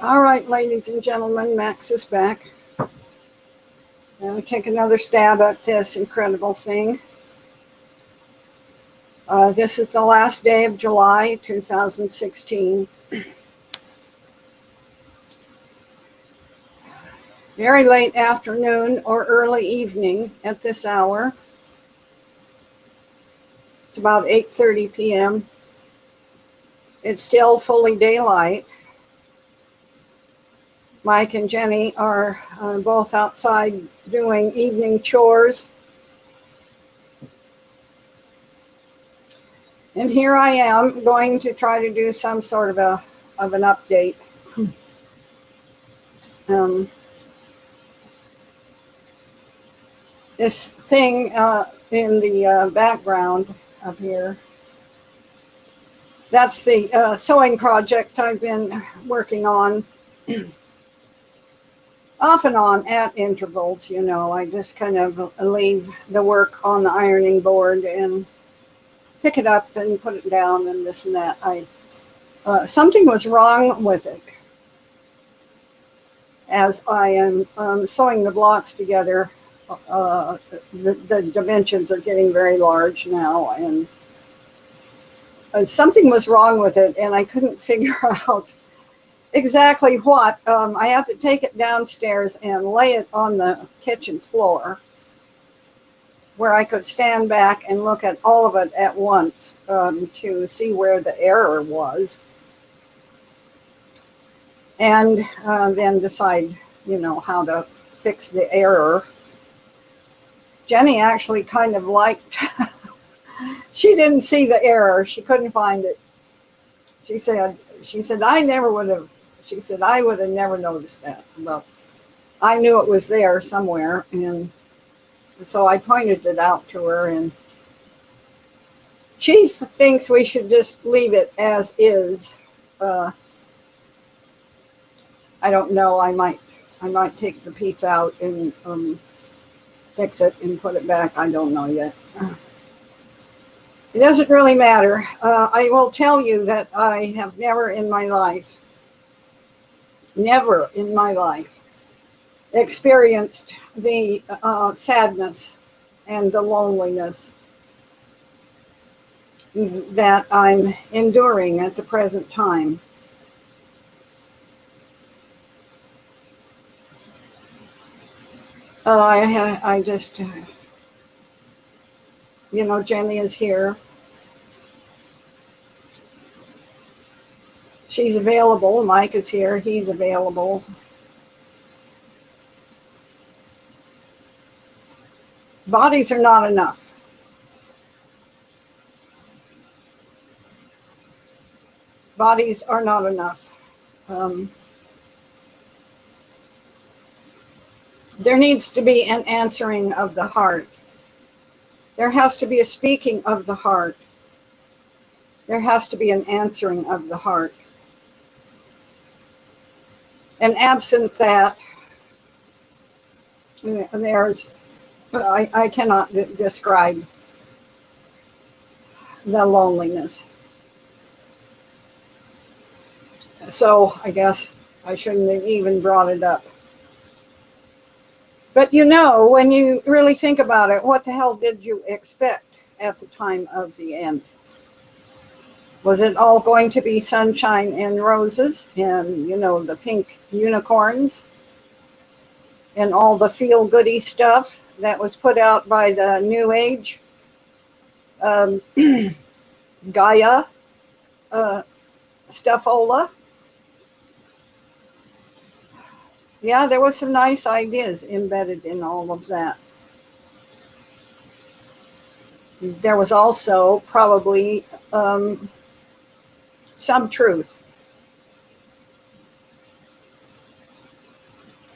All right, ladies and gentlemen, Max is back. I'll take another stab at this incredible thing. This is the last day of July 2016. Very late afternoon or early evening at this hour. It's about 8:30 p.m. It's still fully daylight. Mike and Jenny are both outside doing evening chores. And here I am going to try to do some sort of an update. This thing in the background up here, that's the sewing project I've been working on. Off and on at intervals, you know. I just kind of leave the work on the ironing board and pick it up and put it down and this and that. Something was wrong with it. As I am sewing the blocks together, the dimensions are getting very large now, and something was wrong with it, and I couldn't figure out exactly what. I had to take it downstairs and lay it on the kitchen floor where I could stand back and look at all of it at once to see where the error was, and then decide, you know, how to fix the error. Jenny actually kind of liked, she didn't see the error. She couldn't find it. She said, I would have never noticed that. But I knew it was there somewhere. And so I pointed it out to her, and she thinks we should just leave it as is. I don't know. I might take the piece out and fix it and put it back. I don't know yet. It doesn't really matter. I will tell you that I have never in my life experienced the sadness and the loneliness that I'm enduring at the present time. I just, you know, Jenny is here. She's available. Mike is here. He's available. Bodies are not enough. Bodies are not enough. There needs to be an answering of the heart. There has to be a speaking of the heart. There has to be an answering of the heart. And absent that, I cannot describe the loneliness. So I guess I shouldn't have even brought it up. But you know, when you really think about it, what the hell did you expect at the time of the end? Was it all going to be sunshine and roses and, you know, the pink unicorns and all the feel-goody stuff that was put out by the New Age Gaia stuffola? Yeah, there was some nice ideas embedded in all of that. There was also probably some truth.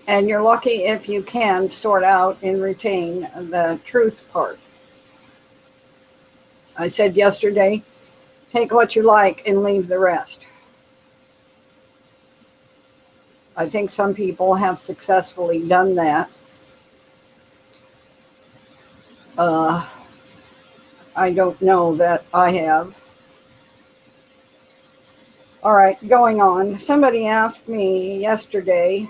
And you're lucky if you can sort out and retain the truth part. I said yesterday, take what you like and leave the rest. I think some people have successfully done that. I don't know that I have. All right, going on. Somebody asked me yesterday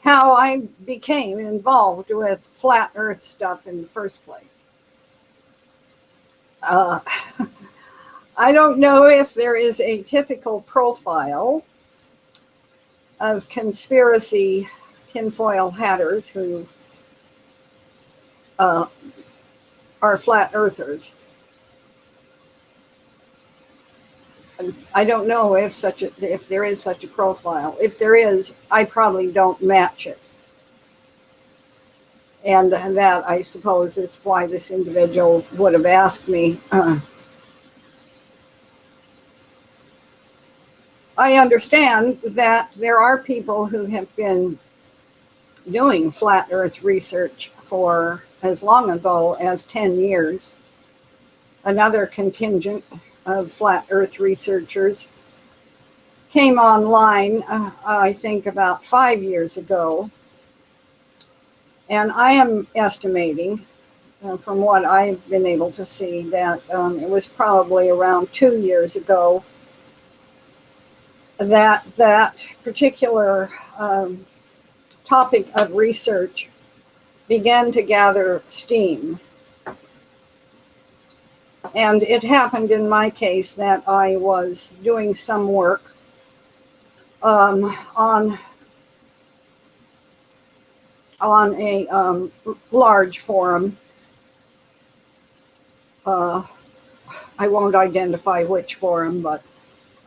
how I became involved with flat earth stuff in the first place. Uh, I don't know if there is a typical profile of conspiracy tinfoil hatters who uh, are flat earthers. I don't know if there is such a profile. If there is, I probably don't match it. And that, I suppose, is why this individual would have asked me. I understand that there are people who have been doing flat earth research for as long ago as 10 years. Another contingent of flat earth researchers came online, I think about 5 years ago. And I am estimating, from what I've been able to see, that it was probably around 2 years ago that that particular topic of research began to gather steam. And it happened in my case that I was doing some work on a large forum. I won't identify which forum, but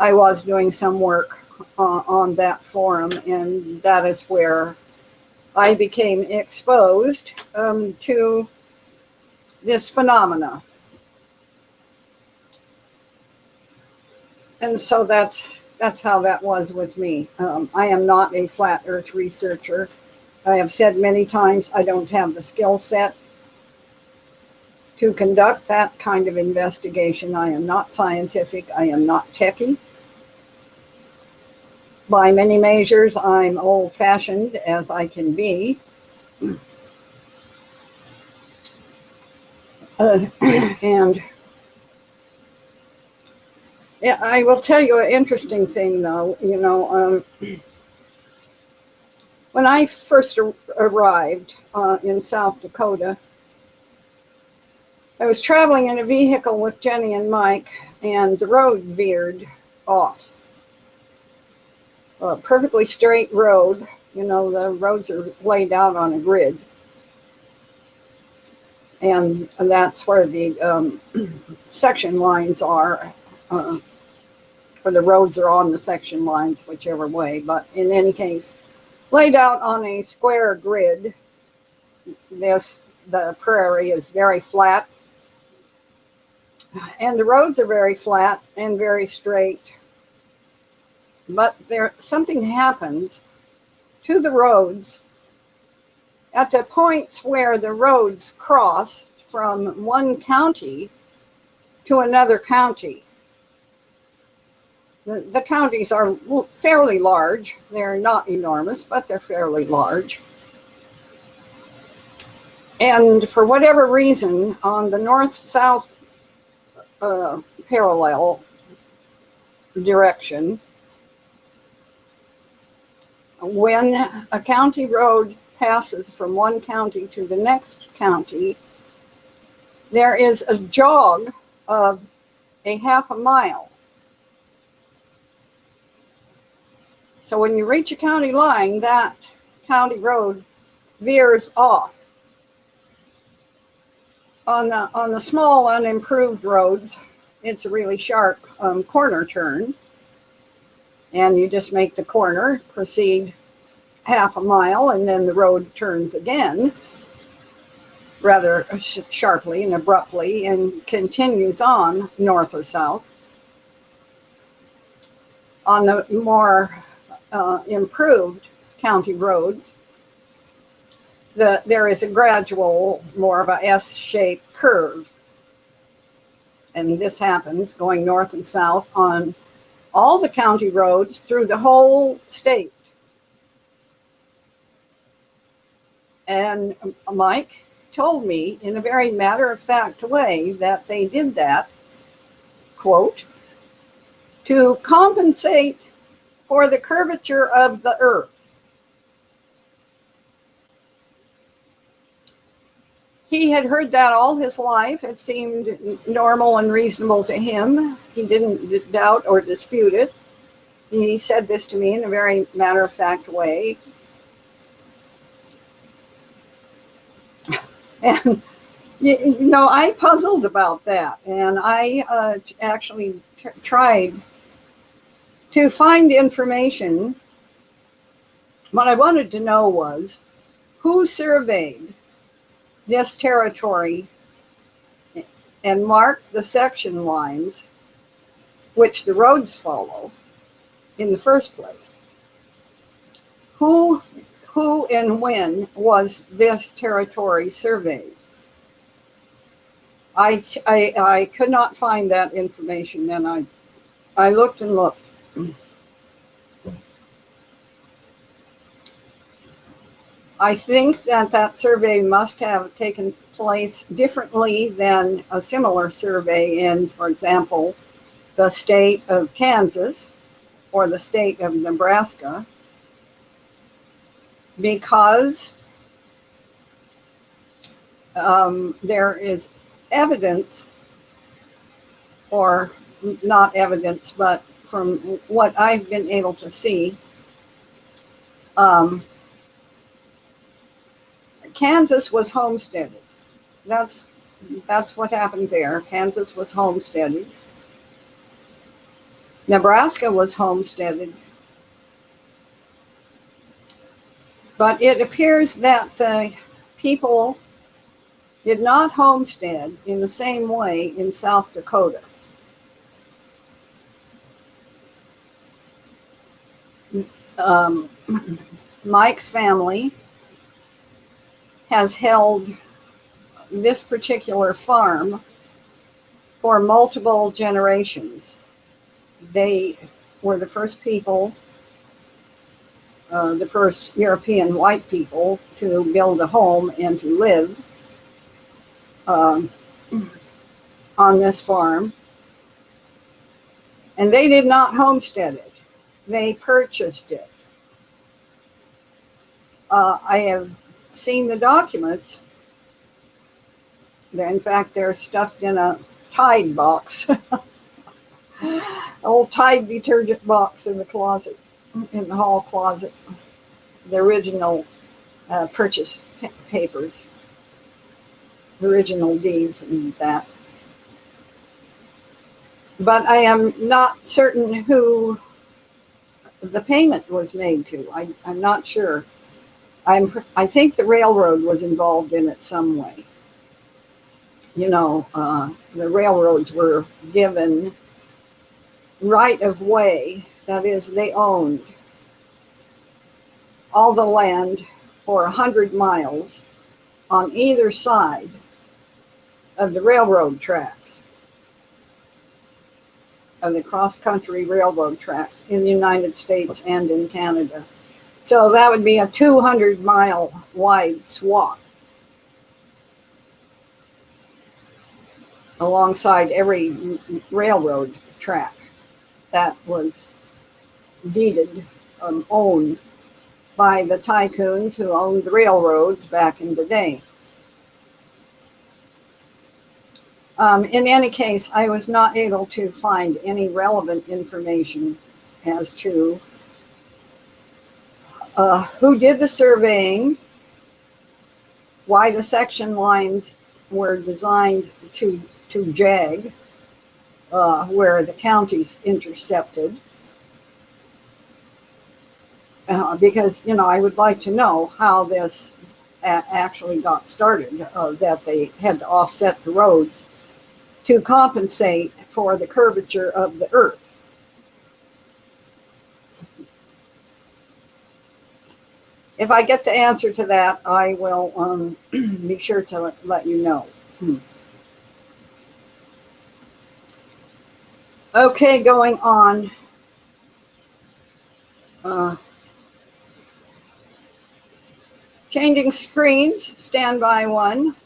I was doing some work on that forum, and that is where I became exposed to this phenomena. And so that's how that was with me. I am not a flat earth researcher. I have said many times I don't have the skill set to conduct that kind of investigation. I am not scientific. I am not techie. By many measures, I'm old-fashioned as I can be. And yeah, I will tell you an interesting thing, though. When I first arrived in South Dakota, I was traveling in a vehicle with Jenny and Mike, and the road veered off. A perfectly straight road. The roads are laid out on a grid. And that's where the section lines are, or the roads are on the section lines, whichever way. But in any case, laid out on a square grid, the prairie is very flat, and the roads are very flat and very straight. But something happens to the roads at the points where the roads cross from one county to another county. The counties are fairly large. They're not enormous, but they're fairly large. And for whatever reason, on the north-south parallel direction, when a county road passes from one county to the next county, there is a jog of a half a mile. So when you reach a county line, that county road veers off. On the small unimproved roads, it's a really sharp corner turn, and you just make the corner, proceed half a mile, and then the road turns again rather sharply and abruptly and continues on north or south. On the more improved county roads, there is a gradual, more of a S-shaped curve. And this happens going north and south on all the county roads through the whole state. And Mike told me in a very matter-of-fact way that they did that, quote, to compensate for the curvature of the earth. He had heard that all his life. It seemed normal and reasonable to him. He didn't doubt or dispute it. He said this to me in a very matter-of-fact way. And, you know, I puzzled about that. And I actually tried to find information. What I wanted to know was who surveyed this territory and marked the section lines which the roads follow in the first place. Who and when was this territory surveyed? I could not find that information, and I looked and looked. I think that survey must have taken place differently than a similar survey in, for example, the state of Kansas or the state of Nebraska, because there is evidence, or not evidence, but from what I've been able to see, Kansas was homesteaded. That's what happened there. Kansas was homesteaded. Nebraska was homesteaded. But it appears that the people did not homestead in the same way in South Dakota. Mike's family has held this particular farm for multiple generations. They were the first people, the first European white people to build a home and to live on this farm. And they did not homestead it. They purchased it. I have seen the documents. In fact, they're stuffed in a Tide box, old Tide detergent box in the closet, in the hall closet. The original purchase papers, the original deeds and that. But I am not certain who the payment was made to. I'm not sure. I think the railroad was involved in it some way. You know, the railroads were given right of way. That is, they owned all the land for 100 miles on either side of the railroad tracks, of the cross-country railroad tracks in the United States and in Canada. So that would be a 200-mile wide swath alongside every railroad track that was deeded, owned by the tycoons who owned the railroads back in the day. In any case, I was not able to find any relevant information as to who did the surveying, why the section lines were designed to jag, where the counties intersected. Because, you know, I would like to know how this actually got started, that they had to offset the roads to compensate for the curvature of the earth. If I get the answer to that, I will be sure to let you know. Okay, going on. Changing screens, standby one.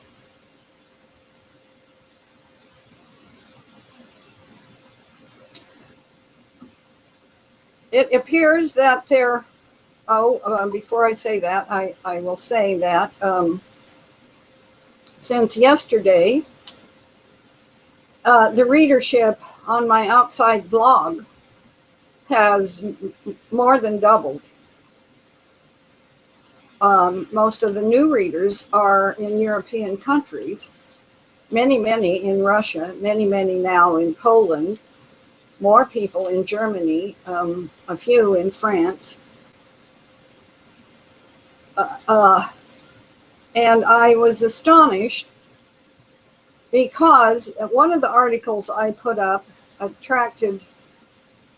it appears that there, before I say that, I will say that since yesterday, the readership on my outside blog has more than doubled. Most of the new readers are in European countries, many in Russia, many now in Poland, more people in Germany, a few in France. And I was astonished because one of the articles I put up attracted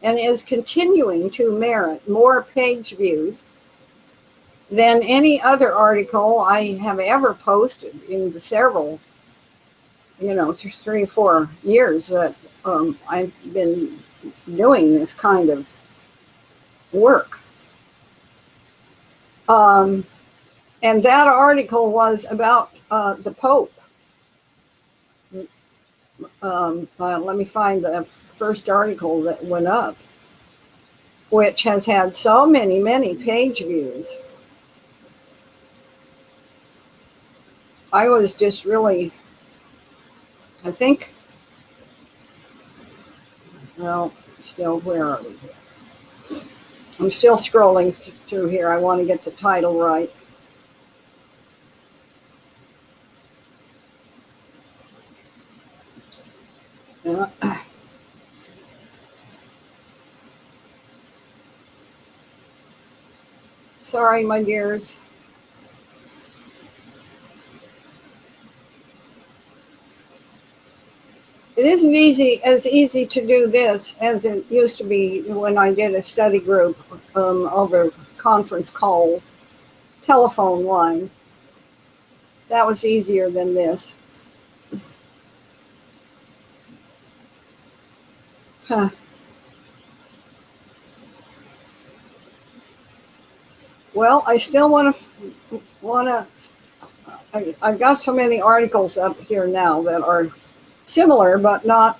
and is continuing to merit more page views than any other article I have ever posted in the several, 3 or 4 years that I've been doing this kind of work. And that article was about the Pope. Let me find the first article that went up, which has had so many page views. I was just really, I think, well, still, where are we here? I'm still scrolling through here. I want to get the title right. Sorry, my dears. It isn't as easy to do this as it used to be when I did a study group over conference call, telephone line. That was easier than this. Huh. Well, I still want to. I've got so many articles up here now that are similar, but not.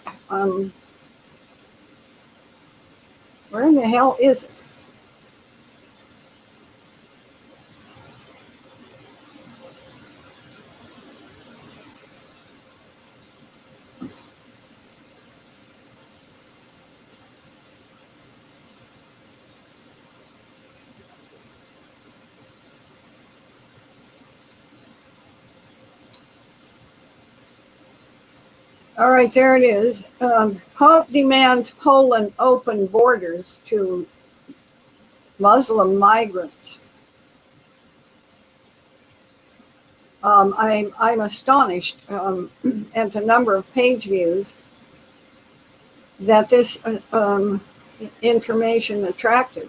Where in the hell is it? All right, there it is. Pope demands Poland open borders to Muslim migrants. I'm astonished at the number of page views that this information attracted.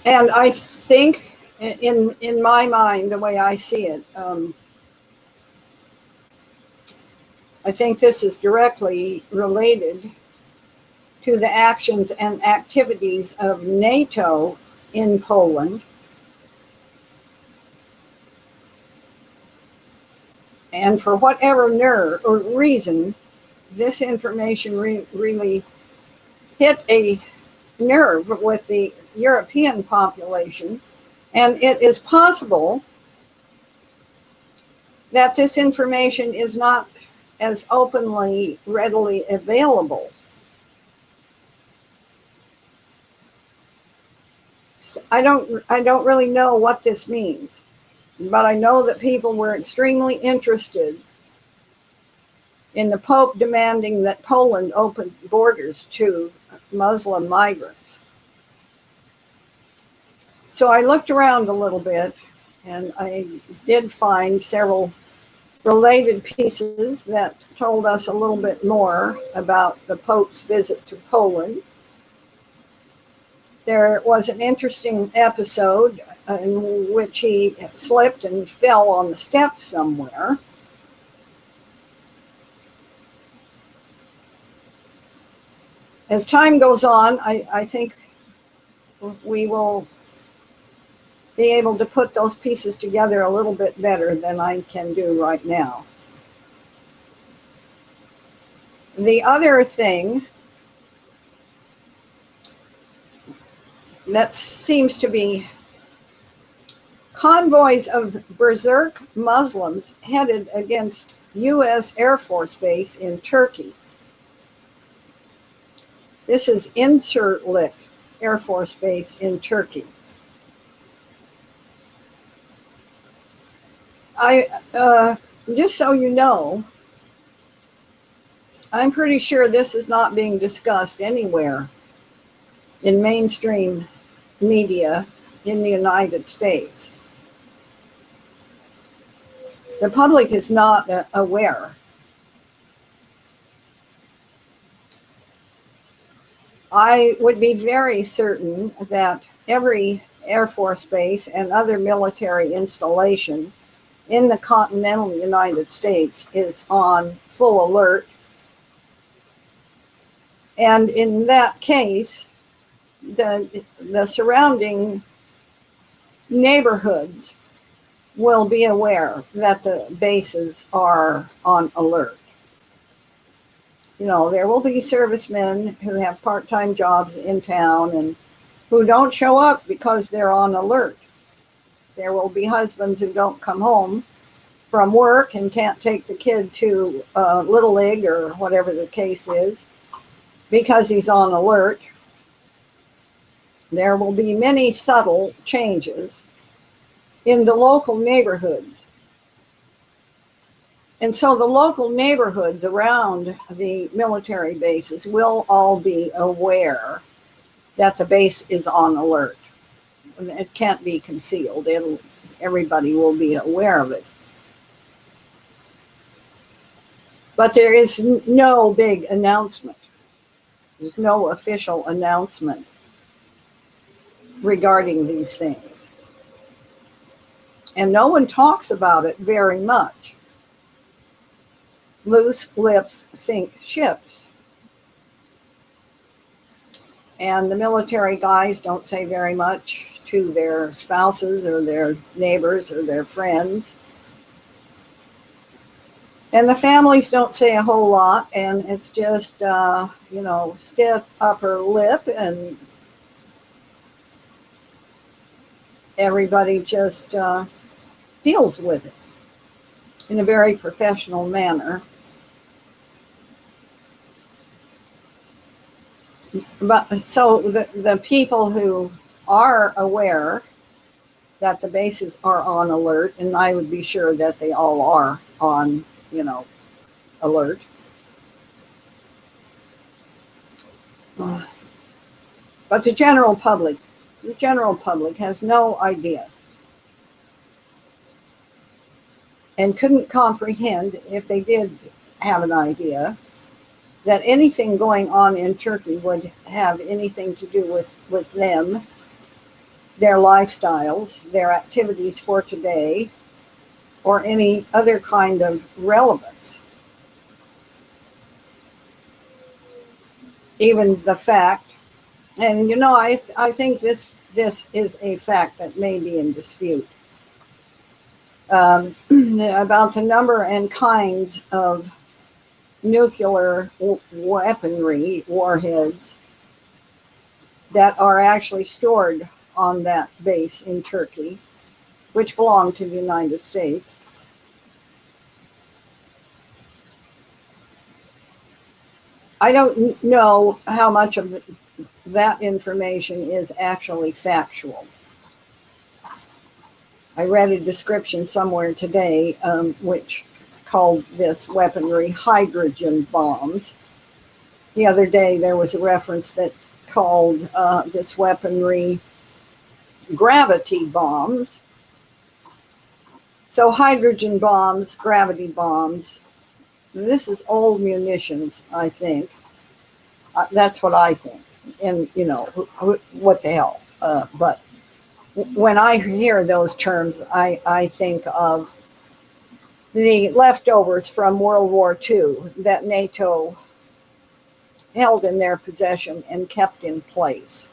And I think, in my mind, the way I see it, I think this is directly related to the actions and activities of NATO in Poland. And for whatever reason, this information really hit a nerve with the European population. And it is possible that this information is not as openly, readily available. I don't really know what this means, but I know that people were extremely interested in the Pope demanding that Poland open borders to Muslim migrants. So I looked around a little bit, and I did find several related pieces that told us a little bit more about the Pope's visit to Poland. There was an interesting episode in which he slipped and fell on the steps somewhere. As time goes on, I think we will be able to put those pieces together a little bit better than I can do right now. The other thing that seems to be convoys of berserk Muslims headed against U.S. Air Force Base in Turkey. This is Incirlik Air Force Base in Turkey. Just so you know, I'm pretty sure this is not being discussed anywhere in mainstream media in the United States. The public is not aware. I would be very certain that every Air Force base and other military installation in the continental United States is on full alert. And in that case, the surrounding neighborhoods will be aware that the bases are on alert. You know, there will be servicemen who have part-time jobs in town and who don't show up because they're on alert. There will be husbands who don't come home from work and can't take the kid to Little League or whatever the case is because he's on alert. There will be many subtle changes in the local neighborhoods. And so the local neighborhoods around the military bases will all be aware that the base is on alert. It can't be concealed. Everybody will be aware of it. But there is no big announcement. There's no official announcement regarding these things. And no one talks about it very much. Loose lips sink ships. And the military guys don't say very much to their spouses or their neighbors or their friends. And the families don't say a whole lot, and it's just, stiff upper lip, and everybody just deals with it in a very professional manner. But so the people who are aware that the bases are on alert, and I would be sure that they all are on, alert. But the general public has no idea and couldn't comprehend, if they did have an idea, that anything going on in Turkey would have anything to do with them, their lifestyles, their activities for today, or any other kind of relevance. Even the fact, and I think this is a fact that may be in dispute, about the number and kinds of nuclear weaponry, warheads, that are actually stored on that base in Turkey, which belong to the United States. I don't know how much of that information is actually factual. I read a description somewhere today which called this weaponry hydrogen bombs. The other day there was a reference that called this weaponry gravity bombs. So hydrogen bombs, gravity bombs, this is old munitions, I think. That's what I think. And, what the hell. But when I hear those terms, I think of the leftovers from World War II that NATO held in their possession and kept in place.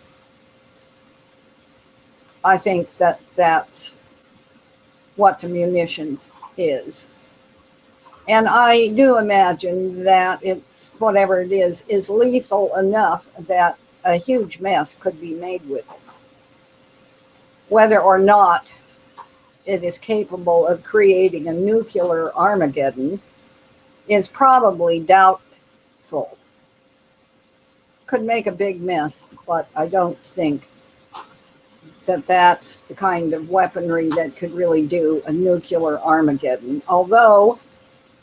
I think that that's what the munitions is. And I do imagine that it's, whatever it is lethal enough that a huge mess could be made with it. Whether or not it is capable of creating a nuclear Armageddon is probably doubtful. Could make a big mess, but I don't think that that's the kind of weaponry that could really do a nuclear Armageddon. Although,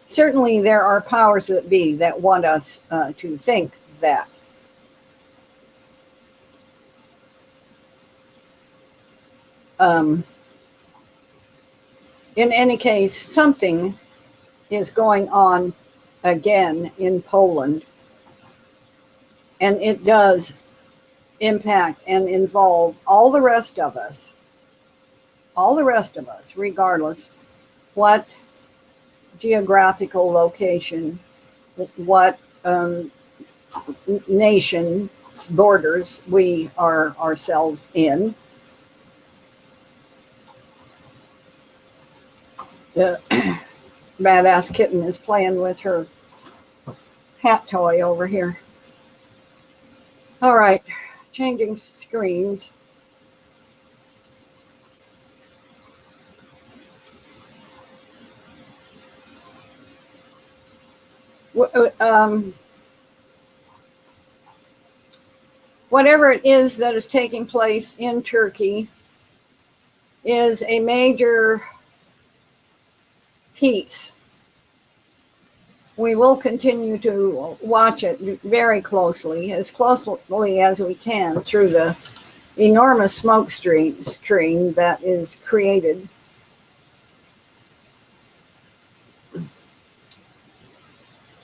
certainly there are powers that be that want us to think that. In any case, something is going on again in Poland, and it does impact and involve all the rest of us, regardless what geographical location, what nation borders we are ourselves in. The badass kitten is playing with her cat toy over here. All right, changing screens. Whatever it is that is taking place in Turkey is a major piece. We will continue to watch it very closely as we can through the enormous smoke screen that is created.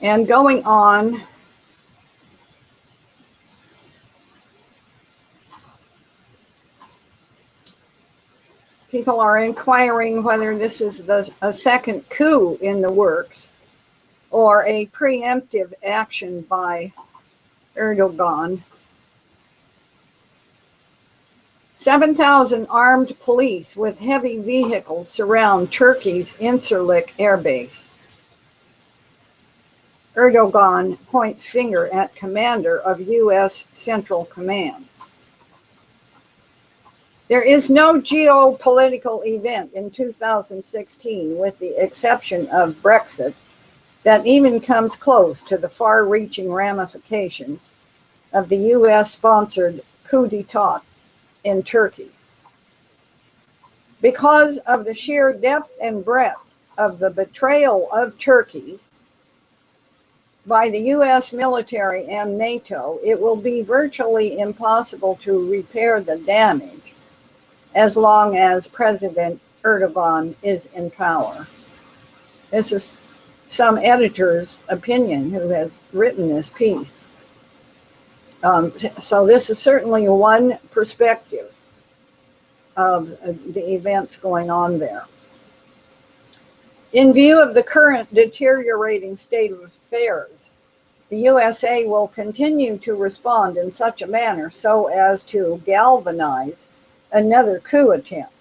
And going on, people are inquiring whether this is a second coup in the works or a preemptive action by Erdogan. 7,000 armed police with heavy vehicles surround Turkey's Incirlik airbase. Erdogan points finger at commander of U.S. Central Command. There is no geopolitical event in 2016, with the exception of Brexit, that even comes close to the far-reaching ramifications of the U.S.-sponsored coup d'etat in Turkey. Because of the sheer depth and breadth of the betrayal of Turkey by the U.S. military and NATO, it will be virtually impossible to repair the damage as long as President Erdogan is in power. This is some editor's opinion who has written this piece. So this is certainly one perspective of the events going on there. In view of the current deteriorating state of affairs, the USA will continue to respond in such a manner so as to galvanize another coup attempt.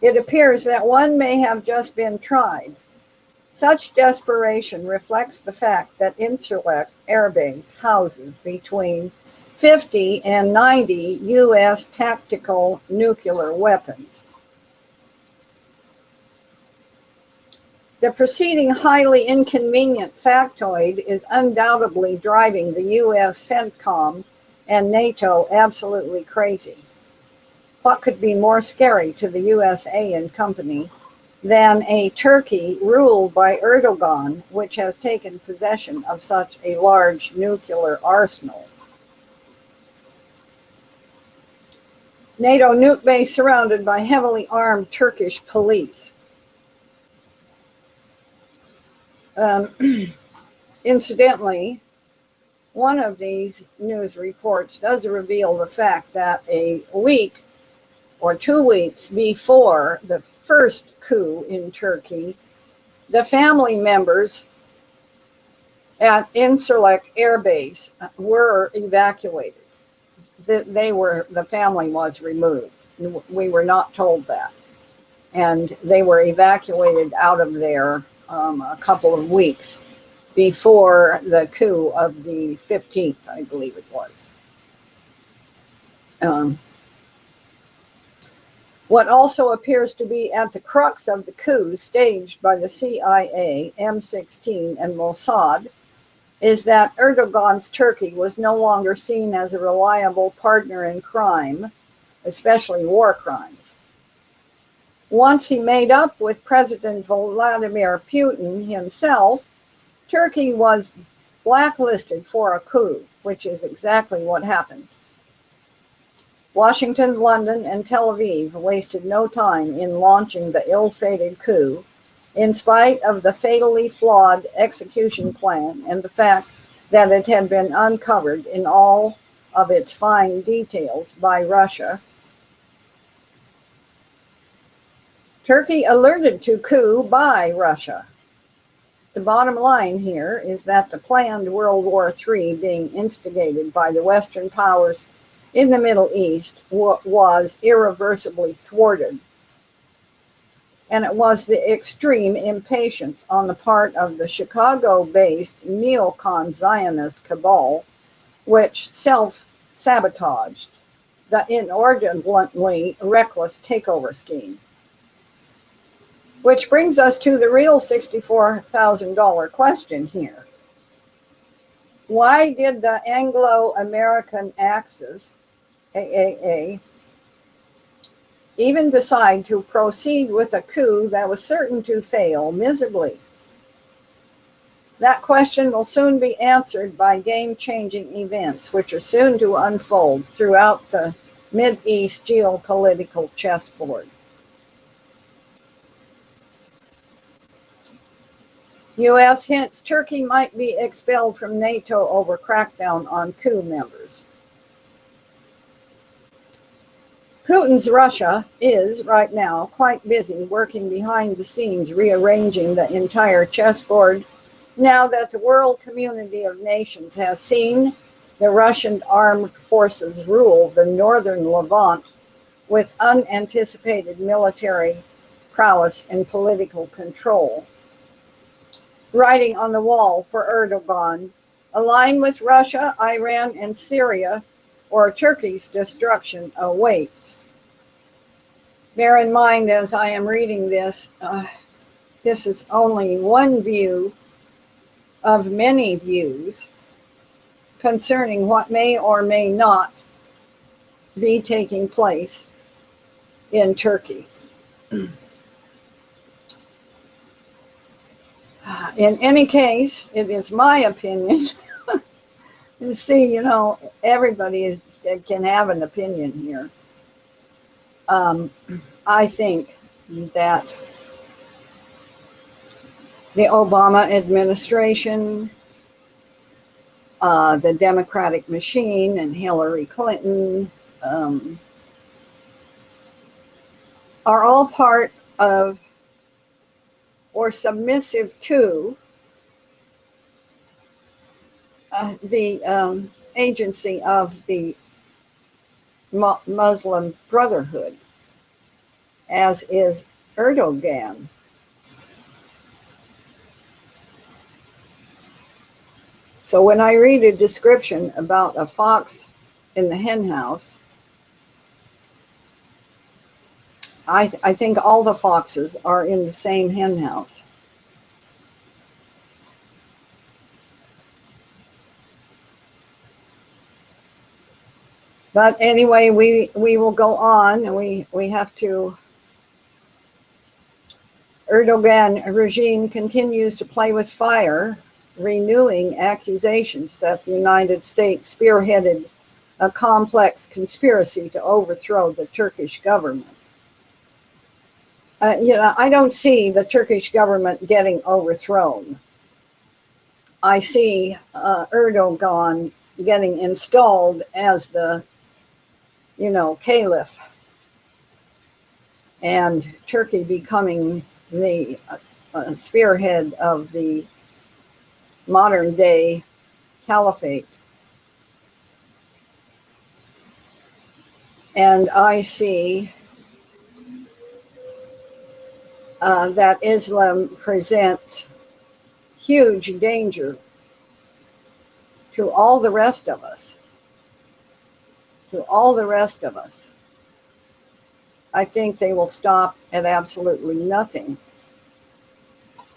It appears that one may have just been tried. Such desperation reflects the fact that Incirlik Air Base houses between 50 and 90 U.S. tactical nuclear weapons. The preceding highly inconvenient factoid is undoubtedly driving the U.S. CENTCOM and NATO absolutely crazy. What could be more scary to the USA and company than a Turkey ruled by Erdogan, which has taken possession of such a large nuclear arsenal? NATO nuke base surrounded by heavily armed Turkish police. Incidentally, one of these news reports does reveal the fact that a week or 2 weeks before the first coup in Turkey, the family members at Incirlik Air Base were evacuated. The family was removed. We were not told that. and they were evacuated out of there a couple of weeks before the coup of the 15th, I believe it was. What also appears to be at the crux of the coup staged by the CIA, M16, and Mossad is that Erdogan's Turkey was no longer seen as a reliable partner in crime, especially war crimes. Once he made up with President Vladimir Putin himself, Turkey was blacklisted for a coup, which is exactly what happened. Washington, London, and Tel Aviv wasted no time in launching the ill-fated coup, in spite of the fatally flawed execution plan and the fact that it had been uncovered in all of its fine details by Russia. Turkey alerted to coup by Russia. The bottom line here is that the planned World War III being instigated by the Western powers in the Middle East was irreversibly thwarted. And it was the extreme impatience on the part of the Chicago-based neocon Zionist cabal which self-sabotaged the inordinately reckless takeover scheme. Which brings us to the real $64,000 question here. Why did the Anglo-American Axis, AAA, even decide to proceed with a coup that was certain to fail miserably? That question will soon be answered by game-changing events, which are soon to unfold throughout the Mideast geopolitical chessboard. U.S. hints Turkey might be expelled from NATO over crackdown on coup members. Putin's Russia is, right now, quite busy working behind the scenes, rearranging the entire chessboard now that the world community of nations has seen the Russian armed forces rule the northern Levant with unanticipated military prowess and political control. Writing on the wall for Erdogan, align with Russia, Iran, and Syria, or Turkey's destruction awaits. Bear in mind, as I am reading this, this is only one view of many views concerning what may or may not be taking place in Turkey. In any case, it is my opinion. You see, you know, everybody can have an opinion here. I think that the Obama administration, the Democratic machine, and Hillary Clinton are all part of or submissive to the agency of the Muslim Brotherhood, as is Erdogan. So when I read a description about a fox in the hen house, I think all the foxes are in the same hen house. But anyway, we will go on, and we have to. Erdogan regime continues to play with fire, renewing accusations that the United States spearheaded a complex conspiracy to overthrow the Turkish government. I don't see the Turkish government getting overthrown. I see Erdogan getting installed as the, caliph, and Turkey becoming the spearhead of the modern day caliphate. And I see that Islam presents huge danger to all the rest of us. To all the rest of us. I think they will stop at absolutely nothing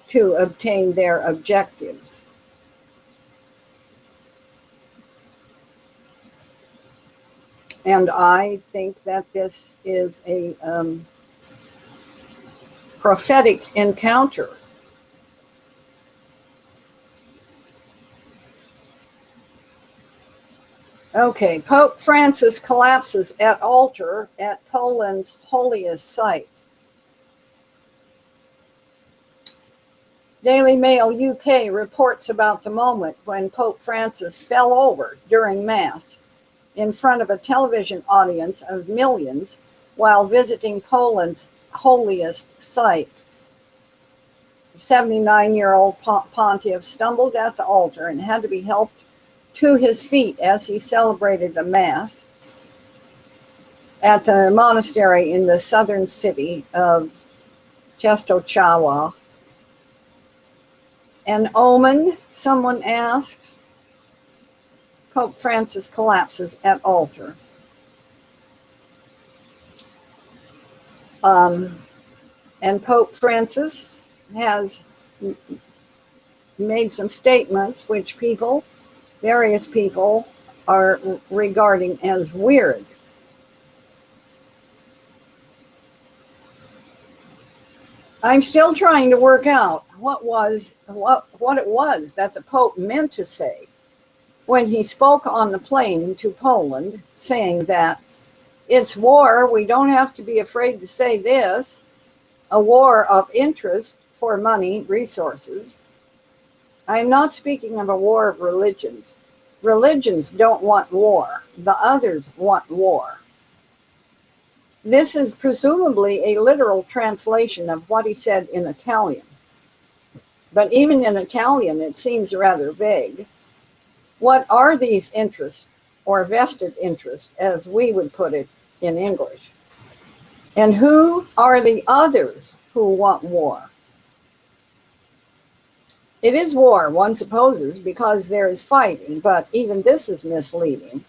to obtain their objectives. And I think that this is a prophetic encounter. Okay, Pope Francis collapses at altar at Poland's holiest site. Daily Mail UK reports about the moment when Pope Francis fell over during Mass in front of a television audience of millions while visiting Poland's holiest site. The 79-year-old pontiff stumbled at the altar and had to be helped to his feet as he celebrated a Mass at the monastery in the southern city of Częstochowa. An omen, someone asked. Pope Francis collapses at altar. And Pope Francis has made some statements which various people are regarding as weird. I'm still trying to work out what it was that the Pope meant to say when he spoke on the plane to Poland, saying that it's war, we don't have to be afraid to say this, a war of interest for money, resources. I'm not speaking of a war of religions. Religions don't want war. The others want war. This is presumably a literal translation of what he said in Italian. But even in Italian, it seems rather vague. What are these interests, or vested interests, as we would put it in English? And who are the others who want war? It is war, one supposes, because there is fighting, but even this is misleading.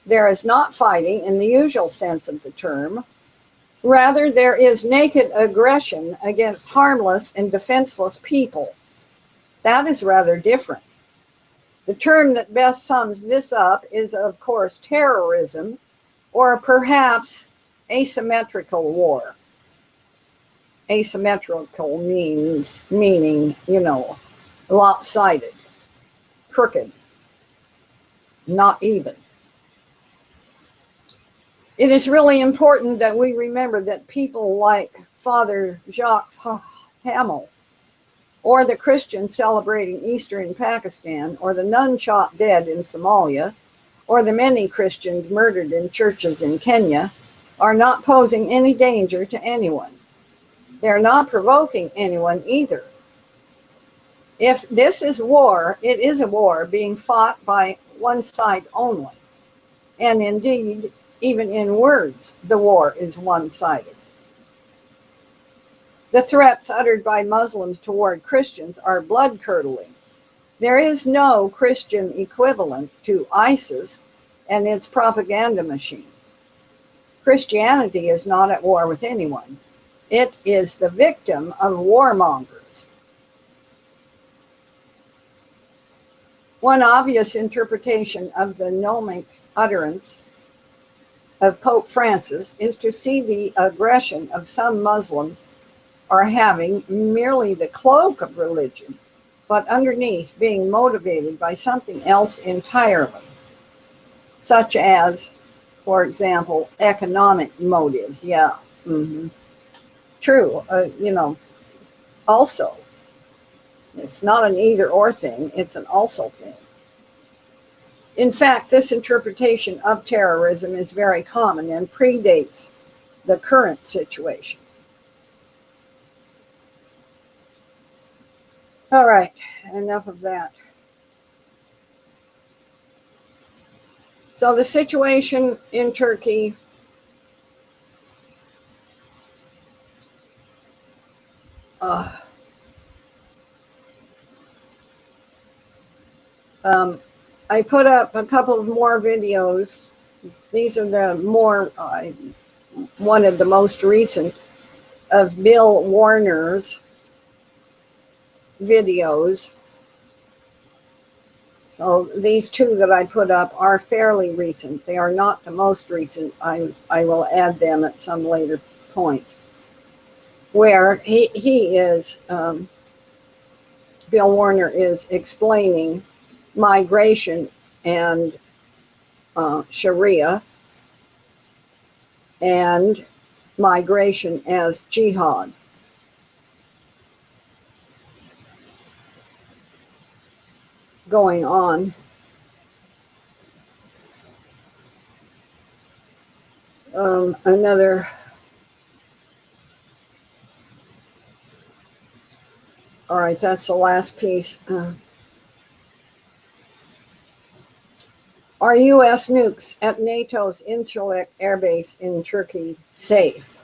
There is not fighting in the usual sense of the term. Rather, there is naked aggression against harmless and defenseless people. That is rather different. The term that best sums this up is, of course, terrorism, or perhaps asymmetrical war. Asymmetrical meaning, lopsided, crooked, not even. It is really important that we remember that people like Father Jacques Hamel, or the Christian celebrating Easter in Pakistan, or the nun shot dead in Somalia, or the many Christians murdered in churches in Kenya, are not posing any danger to anyone. They're not provoking anyone either. If this is war, it is a war being fought by one side only. And indeed, even in words, the war is one-sided. The threats uttered by Muslims toward Christians are blood-curdling. There is no Christian equivalent to ISIS and its propaganda machine. Christianity is not at war with anyone. It is the victim of warmongers. One obvious interpretation of the gnomic utterance of Pope Francis is to see the aggression of some Muslims are having merely the cloak of religion, but underneath being motivated by something else entirely, such as, for example, economic motives. Yeah, true. Also, it's not an either or thing, it's an also thing. In fact, this interpretation of terrorism is very common and predates the current situation. All right, enough of that. So the situation in Turkey Uh, I put up a couple of more videos. These are the more, one of the most recent of Bill Warner's videos. So these two that I put up are fairly recent. They are not the most recent. I will add them at some later point. Where he is, Bill Warner is explaining migration and Sharia and migration as jihad. Going on. Another, all right, that's the last piece. Are U.S. nukes at NATO's Incirlik airbase in Turkey safe?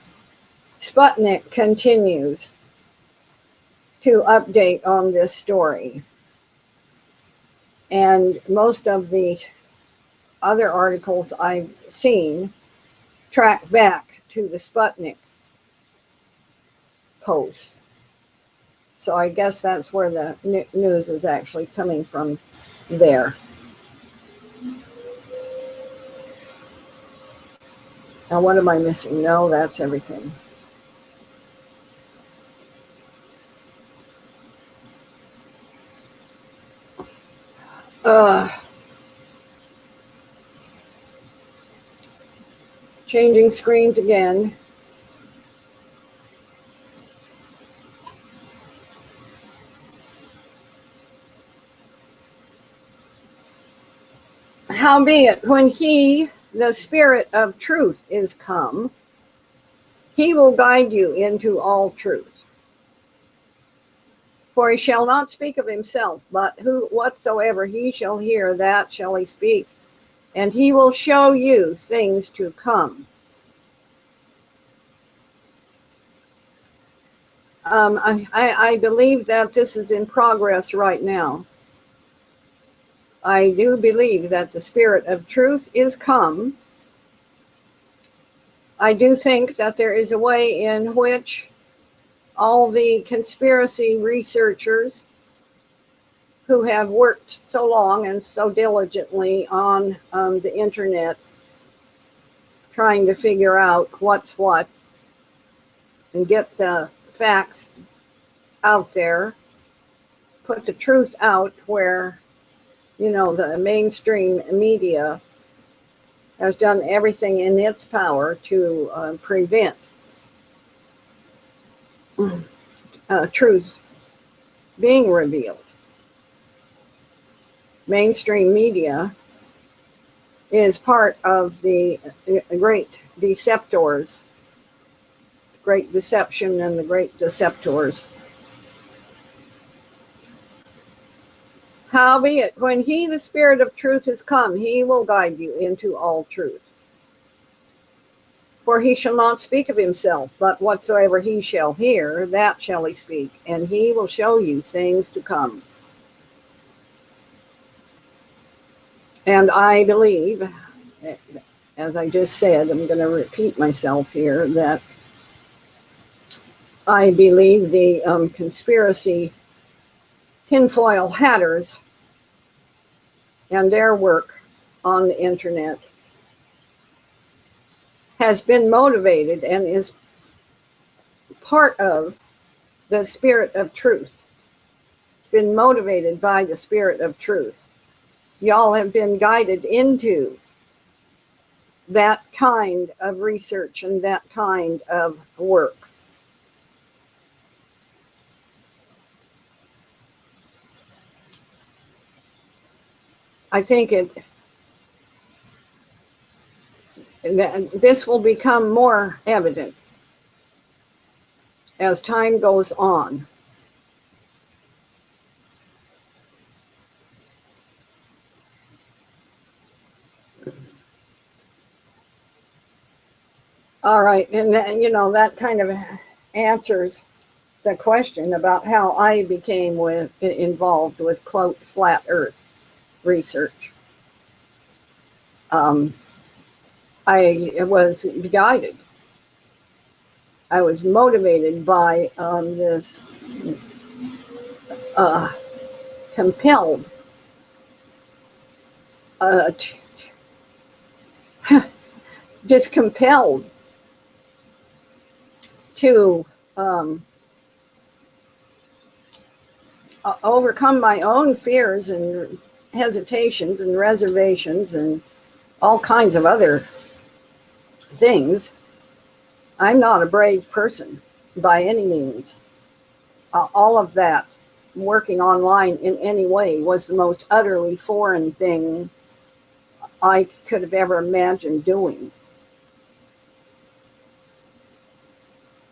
Sputnik continues to update on this story. And most of the other articles I've seen track back to the Sputnik posts. So I guess that's where the news is actually coming from there. Now, what am I missing? No, that's everything. Changing screens again. Howbeit, when he, the Spirit of truth, is come, he will guide you into all truth. For he shall not speak of himself, but whatsoever he shall hear, that shall he speak, and he will show you things to come. I believe that this is in progress right now. I do believe that the Spirit of truth is come. I do think that there is a way in which all the conspiracy researchers who have worked so long and so diligently on the internet trying to figure out what's what and get the facts out there, put the truth out where, you know, the mainstream media has done everything in its power to prevent truth being revealed. Mainstream media is part of the great deceptors, great deception and the great deceptors. Howbeit, when he, the Spirit of truth, is come, he will guide you into all truth. For he shall not speak of himself, but whatsoever he shall hear, that shall he speak, and he will show you things to come. And I believe, as I just said, I'm going to repeat myself here, that I believe the conspiracy tinfoil hatters and their work on the internet has been motivated and is part of the Spirit of truth. It's been motivated by the Spirit of truth. Y'all have been guided into that kind of research and that kind of work. I think this will become more evident as time goes on. All right, and you know, that kind of answers the question about how I became involved with, quote, flat earth research. I was guided. I was motivated by this compelled, just compelled to overcome my own fears and hesitations and reservations and all kinds of other things. I'm not a brave person by any means. All of that, working online in any way, was the most utterly foreign thing I could have ever imagined doing.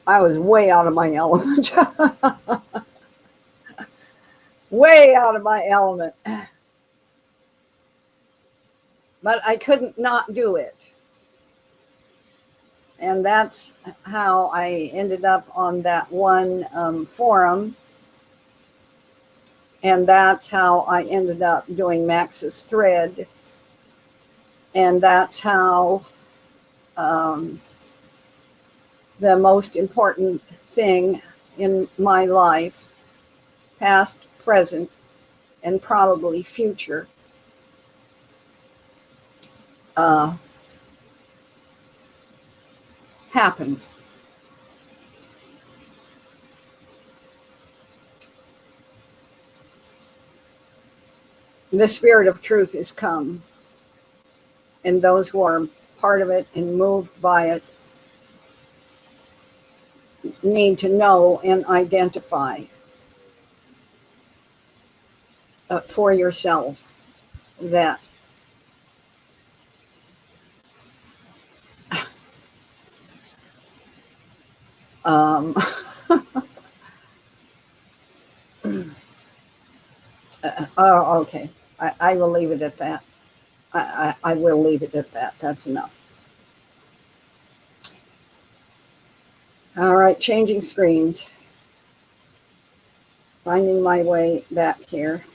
I was way out of my element. Way out of my element. But I couldn't not do it. And that's how I ended up on that one forum. And that's how I ended up doing Max's thread. And that's how the most important thing in my life, past, present, and probably future, happened. The Spirit of Truth is come, and those who are part of it and moved by it need to know and identify for yourself that oh, okay. I will leave it at that. I will leave it at that. That's enough. All right, changing screens. Finding my way back here.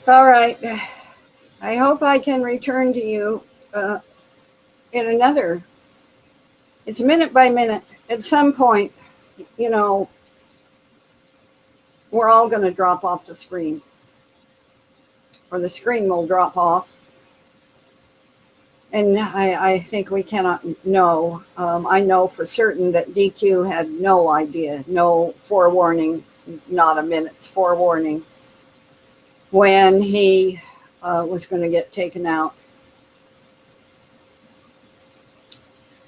All right. I hope I can return to you in another. It's minute by minute. At some point, you know, we're all going to drop off the screen, or the screen will drop off. And I think we cannot know. I know for certain that DQ had no idea, no forewarning, not a minute's forewarning, when he was going to get taken out.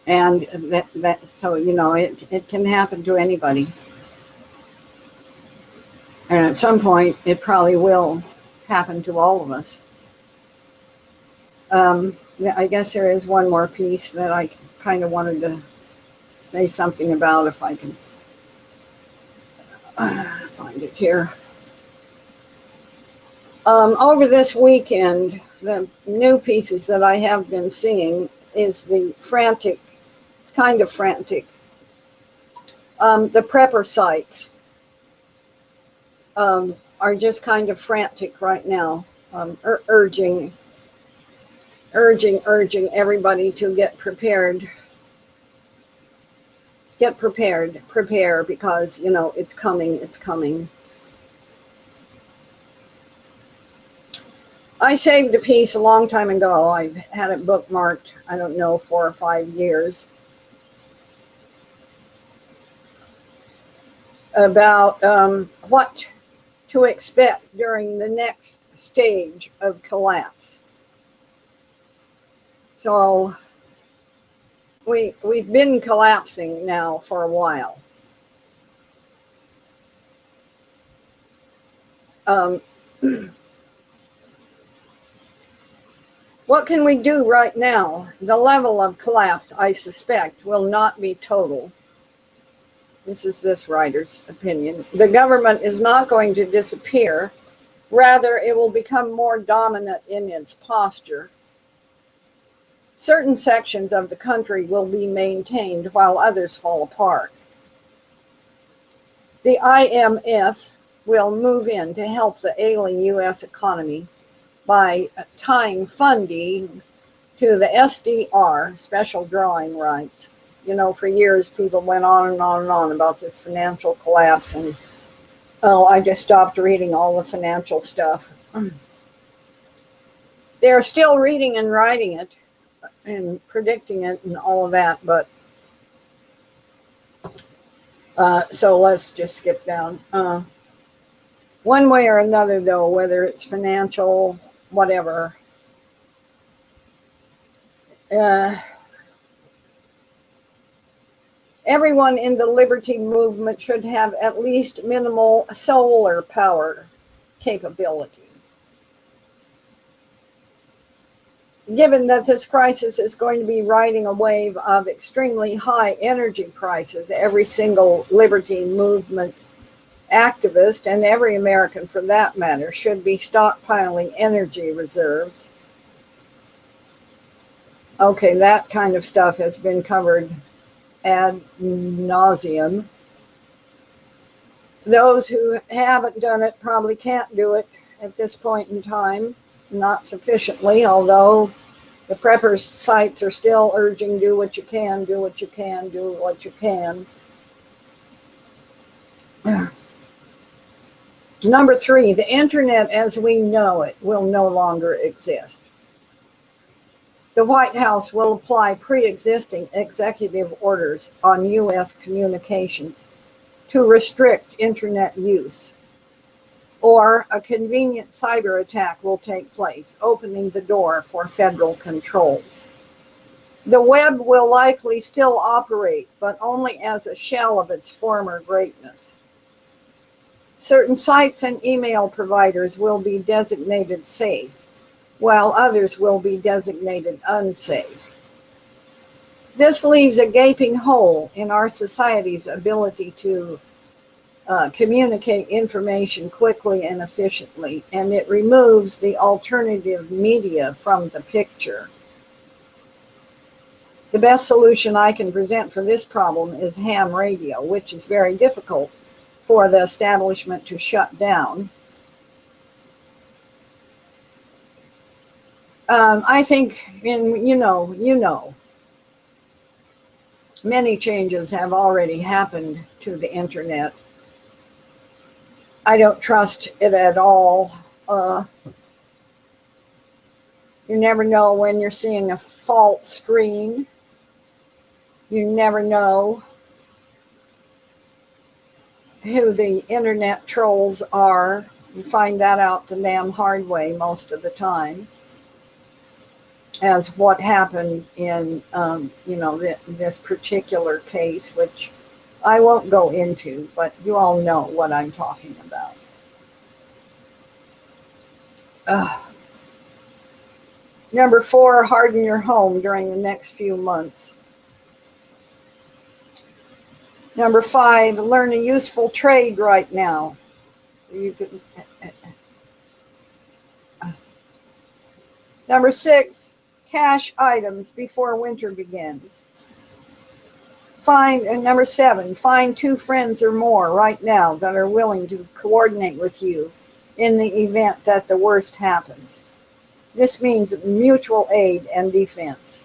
And so, you know, it can happen to anybody. And at some point, it probably will happen to all of us. I guess there is one more piece that I kind of wanted to say something about, if I can find it here. Over this weekend, the new pieces that I have been seeing is the frantic, it's kind of frantic, the prepper sites are just kind of frantic right now, urging everybody to get prepared. Prepare, because, you know, it's coming. I saved a piece a long time ago. I've had it bookmarked, I don't know, 4 or 5 years, about what to expect during the next stage of collapse. So we've been collapsing now for a while. What can we do right now? The level of collapse, I suspect, will not be total. This is this writer's opinion. The government is not going to disappear. Rather, it will become more dominant in its posture. Certain sections of the country will be maintained while others fall apart. The IMF will move in to help the ailing U.S. economy by tying funding to the SDR, special drawing rights. You know, for years people went on and on and on about this financial collapse, and I just stopped reading all the financial stuff. They're still reading and writing it and predicting it and all of that, but so let's just skip down. One way or another, though, whether it's financial, whatever, everyone in the liberty movement should have at least minimal solar power capability. Given that this crisis is going to be riding a wave of extremely high energy prices, every single liberty movement activist, and every American for that matter, should be stockpiling energy reserves. Okay, that kind of stuff has been covered ad nauseum. Those who haven't done it probably can't do it at this point in time, not sufficiently, although the preppers sites are still urging do what you can, do what you can, do what you can. Number 3, the internet as we know it will no longer exist. The White House will apply pre-existing executive orders on U.S. communications to restrict internet use, or a convenient cyber attack will take place, opening the door for federal controls. The web will likely still operate, but only as a shell of its former greatness. Certain sites and email providers will be designated safe, while others will be designated unsafe. This leaves a gaping hole in our society's ability to communicate information quickly and efficiently, and it removes the alternative media from the picture. The best solution I can present for this problem is ham radio, which is very difficult for the establishment to shut down. I think, many changes have already happened to the internet. I don't trust it at all. You never know when you're seeing a fault screen. You never know who the internet trolls are. You find that out the damn hard way most of the time, as what happened in this particular case, which I won't go into, but you all know what I'm talking about. Number 4, harden your home during the next few months. Number 5, learn a useful trade right now. Number 6, cache items before winter begins. Number 7, find 2 friends or more right now that are willing to coordinate with you in the event that the worst happens. This means mutual aid and defense.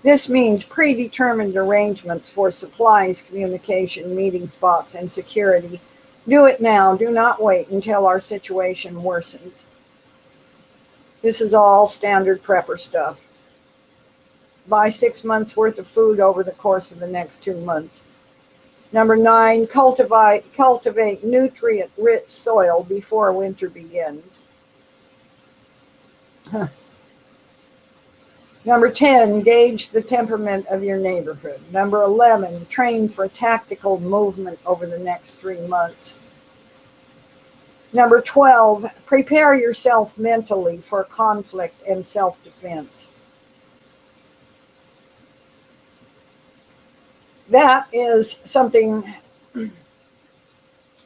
This means predetermined arrangements for supplies, communication, meeting spots, and security. Do it now. Do not wait until our situation worsens. This is all standard prepper stuff. Buy 6 months worth of food over the course of the next 2 months. Number 9, cultivate nutrient-rich soil before winter begins. Number 10, gauge the temperament of your neighborhood. Number 11, train for tactical movement over the next 3 months. Number 12, prepare yourself mentally for conflict and self-defense. That is something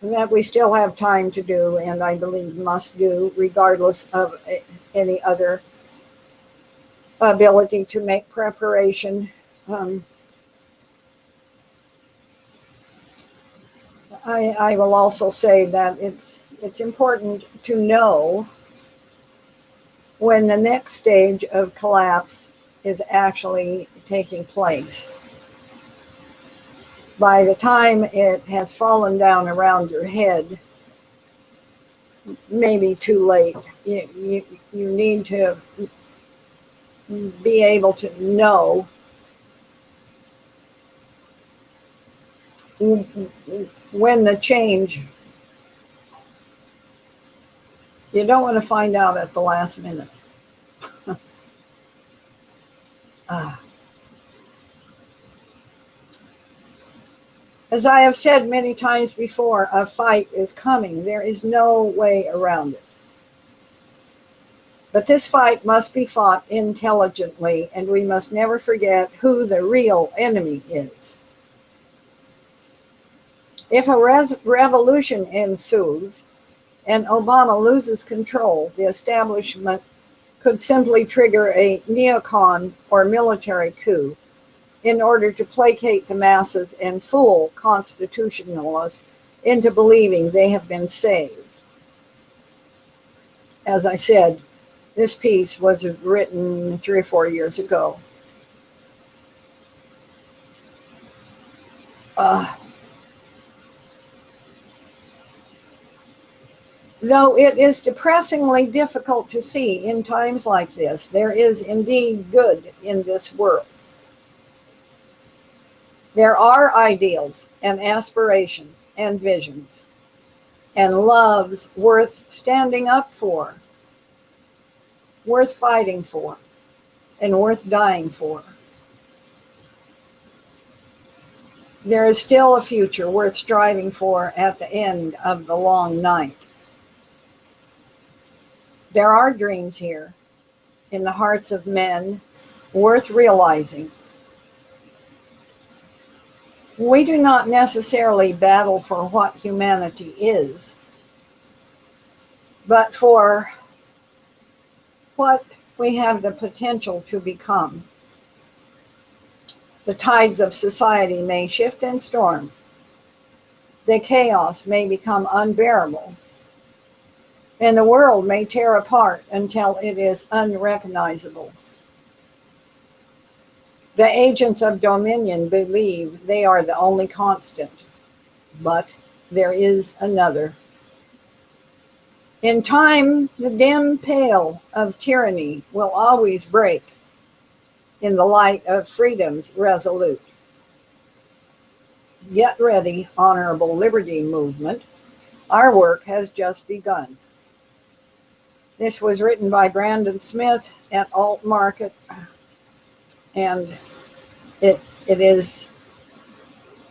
that we still have time to do, and I believe must do, regardless of any other ability to make preparation. Um, I will also say that it's important to know when the next stage of collapse is actually taking place. By the time it has fallen down around your head, maybe too late. You need to be able to know when the change, you don't want to find out at the last minute. As I have said many times before, a fight is coming. There is no way around it. But this fight must be fought intelligently, and we must never forget who the real enemy is. If a revolution ensues and Obama loses control, the establishment could simply trigger a neocon or military coup in order to placate the masses and fool constitutionalists into believing they have been saved. As I said, this piece was written 3 or 4 years ago. Though it is depressingly difficult to see in times like this, there is indeed good in this world. There are ideals and aspirations and visions and loves worth standing up for, worth fighting for, and worth dying for. There is still a future worth striving for at the end of the long night. There are dreams here in the hearts of men worth realizing. We do not necessarily battle for what humanity is, but for what we have the potential to become. The tides of society may shift and storm. The chaos may become unbearable, and the world may tear apart until it is unrecognizable. The agents of dominion believe they are the only constant, but there is another. In time, the dim pale of tyranny will always break in the light of freedom's resolute. Get ready, honorable liberty movement. Our work has just begun. This was written by Brandon Smith at Alt Market, and it is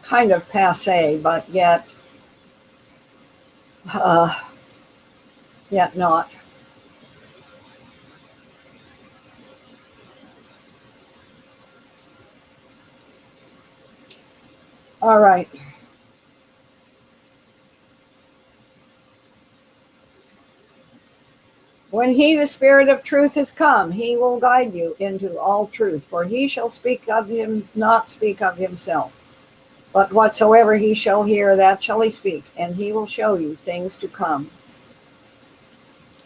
kind of passé, but yet not. All right. When he, the Spirit of truth, has come, he will guide you into all truth, for he shall speak of him, not speak of himself. But whatsoever he shall hear, that shall he speak, and he will show you things to come.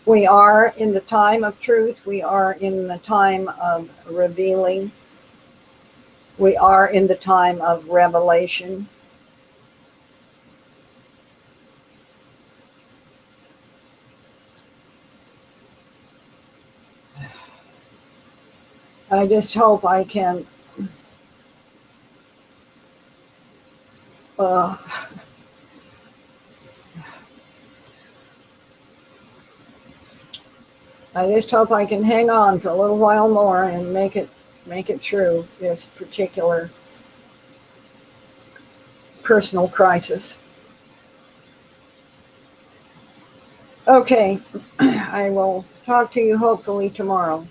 We are in the time of truth. We are in the time of revealing. We are in the time of revelation. I just hope I can I just hope I can hang on for a little while more and make it through this particular personal crisis. Okay, I will talk to you hopefully tomorrow.